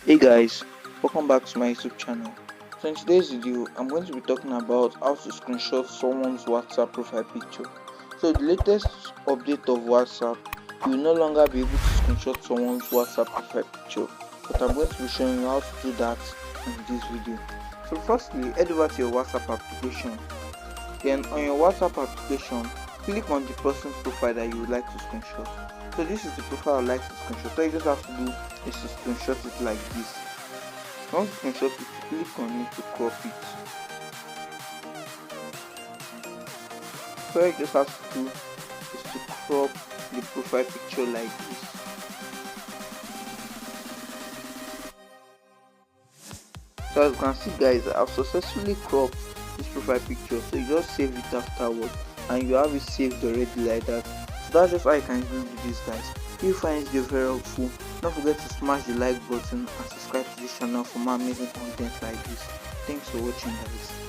Hey guys, welcome back to my YouTube channel. So in today's video, I'm going to be talking about how to screenshot someone's WhatsApp profile picture. So the latest update of WhatsApp, you will no longer be able to screenshot someone's WhatsApp profile picture, but I'm going to be showing you how to do that in this video. So firstly, head over to your WhatsApp application. Then on your WhatsApp application, click on the person's profile that you would like to screenshot. So this is the profile I would like to screenshot. So you just have to do is to screenshot it like this. Once you screenshot it, click on it to crop it. So all you just have to do is to crop the profile picture like this. So as you can see guys, I've successfully cropped this profile picture. So you just save it afterwards and you have it saved already like that. So that's just how you can do with this guys. If you find this video very helpful, don't forget to smash the like button and subscribe to this channel for more amazing content like this. Thanks for watching guys.